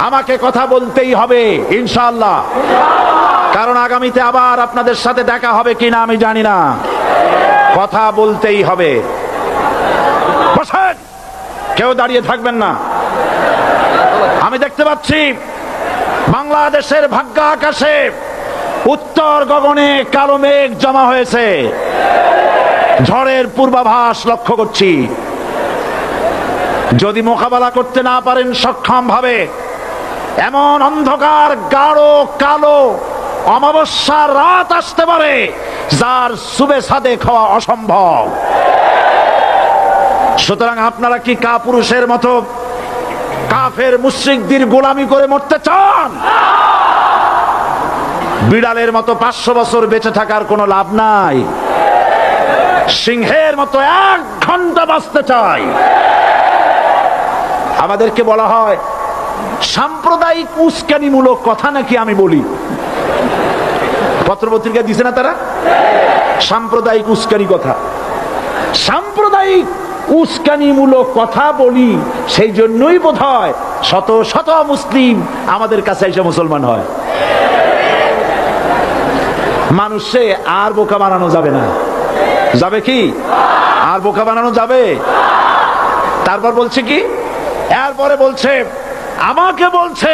আমাকে কথা বলতেই হবে ইনশাআল্লাহ, কারণ আগামীতে আবার আপনাদের সাথে দেখা হবে কিনা আমি জানি না। কথা বলতেই হবে। বসেন, কেউ দাঁড়িয়ে থাকবেন না। আমি দেখতে পাচ্ছি বাংলাদেশের ভাগ্য আকাশে উত্তর গগনে কালো মেঘ জমা হয়েছে, ঝড়ের পূর্বাভাস লক্ষ্য করছি। যদি মোকাবেলা করতে না পারেন সক্ষম ভাবে, এমন অন্ধকার গাঢ় কালো অমাবস্যার রাত আসতে পারে যার সুবে সাদে খাওয়া অসম্ভব। সুতরাং আপনারা কি কাপুরুষের মতো কাফের মুশরিকদের গোলামি করে মরতে চান? বিড়ালের মতো 500 বছর বেঁচে থাকার কোনো লাভ নাই। সিংহের মতো 1 ঘন্টা বাঁচতে চাই। আমাদেরকে বলা হয় সাম্প্রদায়িক উস্কানিমূলক কথা নাকি আমি বলি। পত্রপত্রিকা দিছে না তারা? সাম্প্রদায়িক উস্কানি কথা, সাম্প্রদায়িক উস্কানিমূলক কথা বলি, সেই জন্যই বোধহয় শত শত মুসলিম আমাদের কাছে এসে মুসলমান হয়। মানুষে আর বোকা বানানো যাবে না। যাবে কি? আর বোকা বানানো যাবে? তারপর বলছে কি? এরপরে বলছে, আমাকে বলছে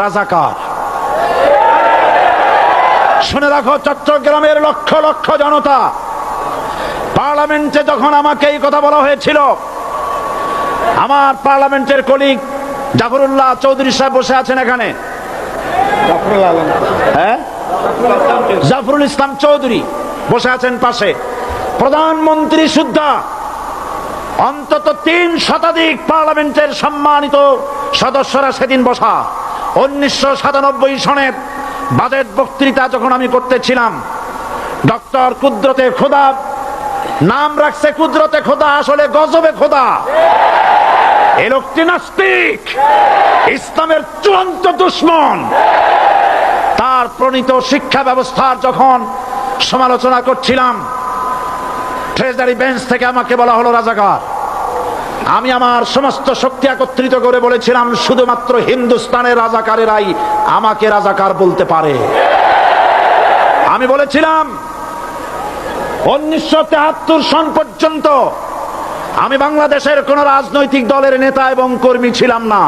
রাজাকার। শুনে রাখো চট্টগ্রামের লক্ষ লক্ষ জনতা, পার্লামেন্টে যখন আমাকে এই কথা বলা হয়েছিল, আমার পার্লামেন্টের কলিগ জাফরুল্লাহ চৌধুরী সাহেব বসে আছেন এখানে, জাফরুল ইসলাম চৌধুরী বসে আছেন পাশে, প্রধানমন্ত্রী সুদ্ধা, অন্তত 3 শতাধিক পার্লামেন্টের সম্মানিত সদস্যরা সেদিন বসা। 1997 সনের বাজেট বক্তৃতা যখন আমি করতেছিলাম, ডক্টর কুদরতে খোদা, নাম রাখছে কুদরতে খোদা, আসলে গজবে খোদা। এই লোকটি নাস্তিক, ইসলামের চূড়ান্ত দুশমন। তার প্রণীত শিক্ষা ব্যবস্থার যখন সমালোচনা করছিলাম, ট্রেজারি বেঞ্চ থেকে আমাকে বলা হলো রাজাকার। আমি আমার সমস্ত শক্তি একত্রিত করে বলেছিলাম, শুধুমাত্র হিন্দুস্তানের রাজাকারেরাই আমাকে রাজাকার বলতে পারে। আমি বলেছিলাম 1973 সন পর্যন্ত আমি বাংলাদেশের কোন রাজনৈতিক দলের নেতা এবং কর্মী ছিলাম না।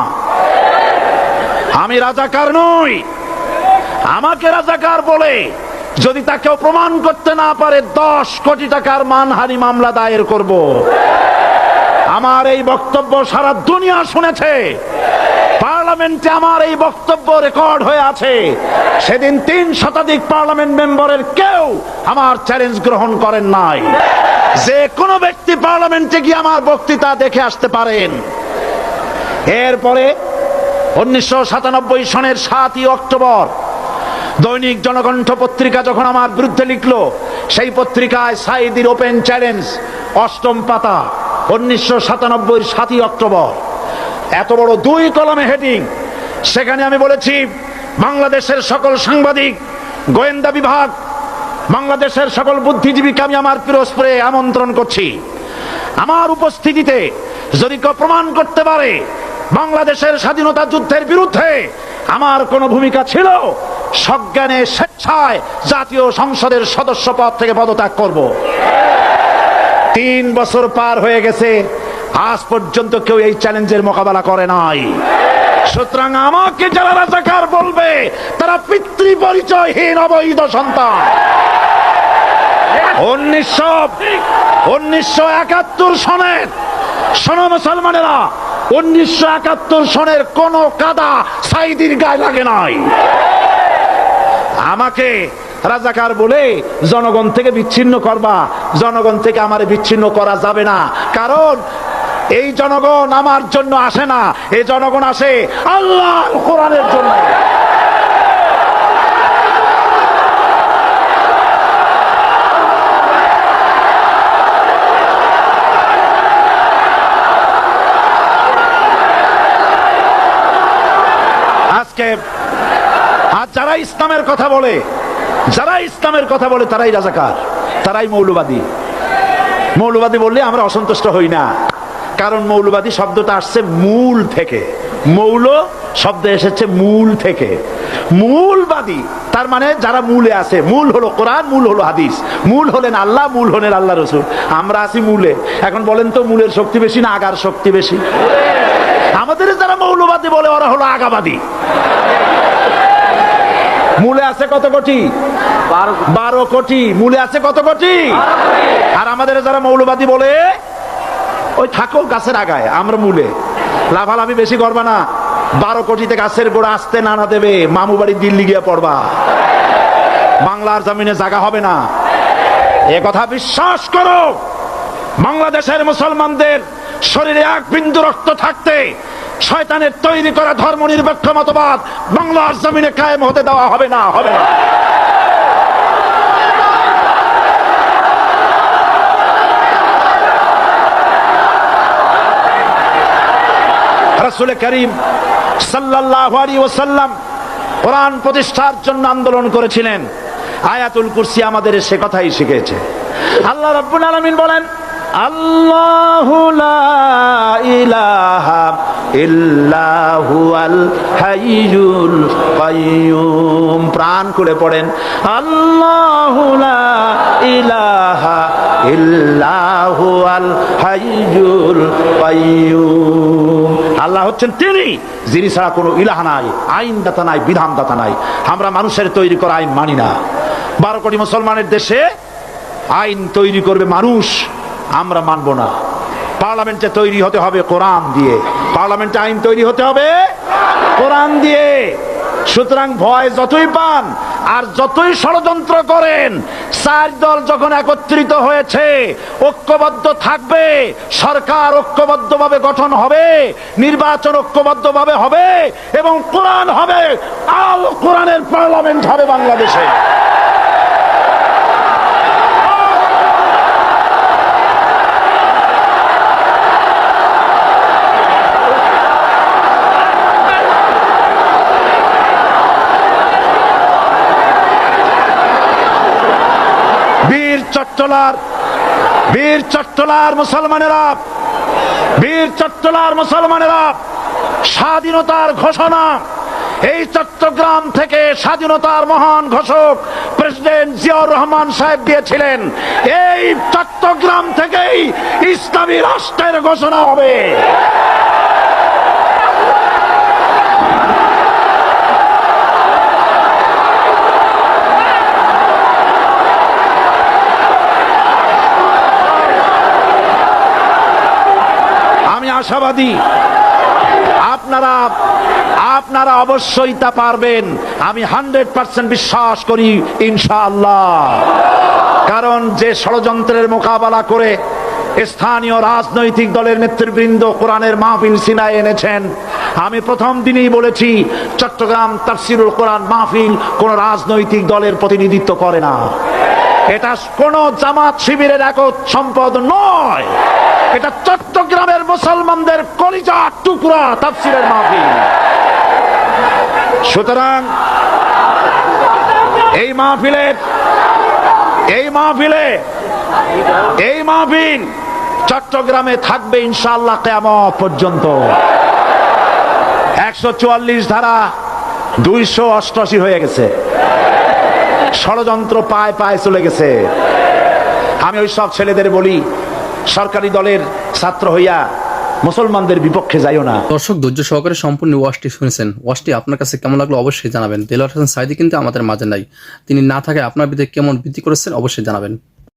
আমি রাজাকার নই। আমাকে রাজাকার বলে যদি তাকেও প্রমাণ করতে না পারে, 10 কোটি টাকার মানহানি মামলা দায়ের করব। আমার এই বক্তব্য সারা দুনিয়া শুনেছে। পার্লামেন্টে আমার এই বক্তব্য রেকর্ড হয়ে আছে। সেদিন 3 শতাধিক পার্লামেন্ট মেম্বারের কেউ আমার চ্যালেঞ্জ গ্রহণ করেন নাই। যে কোনো ব্যক্তি পার্লামেন্টে গিয়ে আমার বক্তৃতা দেখে আসতে পারেন। এরপরে 1997 সনের 7ই অক্টোবর দৈনিক জনকণ্ঠ পত্রিকা যখন আমার বিরুদ্ধে লিখলো, সেই পত্রিকায় সাইদির ওপেন চ্যালেঞ্জ 8ম পাতা, 1997 7ই অক্টোবর, এত বড় 2 কলমে হেডিং। সেখানে আমি বলেছি, বাংলাদেশের সকল সাংবাদিক, গোয়েন্দা বিভাগ, বাংলাদেশের সকল বুদ্ধিজীবীকে আমি আমার পিরোজপুরে আমন্ত্রণ করছি। আমার উপস্থিতিতে যদি কেউ প্রমাণ করতে পারে বাংলাদেশের স্বাধীনতা যুদ্ধের বিরুদ্ধে আমার কোনো ভূমিকা ছিল, সজ্ঞানে স্বেচ্ছায় জাতীয় সংসদের সদস্য পদ থেকে পদত্যাগ করব। 3 বছর পার হয়ে গেছে, আজ পর্যন্ত কেউ এই চ্যালেঞ্জের মোকাবেলা করে নাই। সুতরাং আমাকে যারা রাজাকার বলবে, তারা পিতৃ পরিচয়হীন অবৈধ সন্তান। 1971 সনের, শোনো মুসলমানেরা, 1971 সনের কোন কাদা সাইদির গায়ে লাগে নাই। আমাকে রাজাকার বলে জনগণ থেকে বিচ্ছিন্ন করবা, জনগণ থেকে আমারে বিচ্ছিন্ন করা যাবে না। কারণ এই জনগণ আমার জন্য আসে না, এই জনগণ আসে আল্লাহর কোরআনের জন্য। আজকে আর যারা ইসলামের কথা বলে, যারা ইসলামের কথা বলে, তারাই রাজাকার, তারাই মৌলবাদী। মৌলবাদী বললে আমরা অসন্তুষ্ট হই না, কারণ মৌলবাদী শব্দটা আসছে মূল থেকে। মৌল শব্দ এসেছে মূল থেকে, মূলবাদী তার মানে যারা মূলে আছে। মূল হলো কোরআন, মূল হলো হাদিস, মূল হলেন আল্লাহ, মূল হলেন আল্লাহ রসুল। আমরা আছি মূলে। এখন বলেন তো মূলের শক্তি বেশি না আগার শক্তি বেশি? আমাদের যারা মৌলবাদী বলে ওরা হলো আগাবাদী। মূলে আছে কত কোটি? 12 কোটি। মূলে আছে কত কোটি? আর আমাদের যারা মৌলবাদী বলে ওই থাকো গাছের আগায়, আমরা মূলে। লাভালাভি বেশি করবা না, 12 কোটিতে গাছের গোড়া আসতে নানা দেবে, মামু বাড়ি দিল্লি গিয়ে পড়বা, বাংলার জমিনে জায়গা হবে না। এ কথা বিশ্বাস করো। বাংলাদেশের মুসলমানদের শরীরে এক বিন্দু রক্ত থাকতে শয়তানের তৈরি করা ধর্ম নিরপেক্ষ মতবাদ বাংলার জমিনে কায়েম হতে দেওয়া হবে না, হবে না। রাসূল করিম সাল্লাল্লাহু আলাইহি ওয়াসাল্লাম কোরআন প্রতিষ্ঠার জন্য আন্দোলন করেছিলেন। আয়াতুল কুরসি আমাদের সে কথাই শিখিয়েছে। আল্লাহ রাব্বুল আলামিন বলেন, আল্লাহু লা ইলাহা ইল্লা হুয়াল হাইয়ুল কাইয়্যুম। প্রাণ খুলে পড়েন, আল্লাহু লা ইলাহা ইল্লা হুয়াল হাইয়ুল কাইয়্যুম। আল্লাহ হচ্ছেন তিনি যিনি ছাড়া কোনো ইলাহ নাই, আইনদাতা নাই, বিধানদাতা নাই। আমরা মানুষের তৈরি করা আইন মানি না। 12 কোটি মুসলমানের দেশে আইন তৈরি করবে মানুষ, আমরা মানব না। পার্লামেন্টে তৈরি হতে হবে কোরআন দিয়ে, পার্লামেন্টে আইন তৈরি হতে হবে কোরআন দিয়ে। সুতরাং ভয় যতই পান আর যতই ষড়যন্ত্র করেন, 4 দল যখন একত্রিত হয়েছে, ঐক্যবদ্ধ থাকবে, সরকার ঐক্যবদ্ধভাবে গঠন হবে, নির্বাচন ঐক্যবদ্ধভাবে হবে এবং কোরআন হবে, আল কোরআনের পার্লামেন্ট হবে বাংলাদেশে। বীর চট্টলার মুসলমানেরা, বীর চট্টলার মুসলমানেরা স্বাধীনতার ঘোষণা এই চট্টগ্রাম থেকে স্বাধীনতার মহান ঘোষক প্রেসিডেন্ট জিয়াউর রহমান সাহেব দিয়েছিলেন। এই চট্টগ্রাম থেকেই ইসলামী রাষ্ট্রের ঘোষণা হবে। আশাবাদী আপনারা অবশ্যই তা পারবেন। আমি 100% বিশ্বাস করি ইনশাআল্লাহ। কারণ যে ষড়যন্ত্রের মোকাবেলা করে স্থানীয় রাজনৈতিক দলের নেতৃবৃন্দ কোরআনের মাহফিল সিনায় এনেছেন, আমি প্রথম দিনেই বলেছি চট্টগ্রাম তাফসিরুল কোরআন মাহফিল কোন রাজনৈতিক দলের প্রতিনিধিত্ব করে না। এটা কোন জামাত শিবিরের একক সম্পদ নয়, এটা চট্টগ্রামের মুসলমানদের কলিজার টুকরা তাফসীরের মাহফিল। সুতরাং এই মাহফিল চট্টগ্রামে থাকবে ইনশাআল্লাহ কিয়ামত পর্যন্ত। 144 ধারা 288 হয়ে গেছে, ষড়যন্ত্র পায় পায় চলে গেছে। আমি ওই সব ছেলেদের বলি, সরকারি দলের ছাত্র হইয়া মুসলমানদের বিপক্ষে যাইও না। দর্শক ধৈর্য সহকারে সম্পূর্ণ ওয়াজটি শুনেছেন। ওয়াজটি আপনার কাছে কেমন লাগলো অবশ্যই জানাবেন। দেলোয়ার হোসেন সাঈদী কিন্তু আমাদের মাঝে নাই, তিনি না থাকে আপনার বিরুদ্ধে কেমন বৃদ্ধি করেছেন অবশ্যই জানাবেন।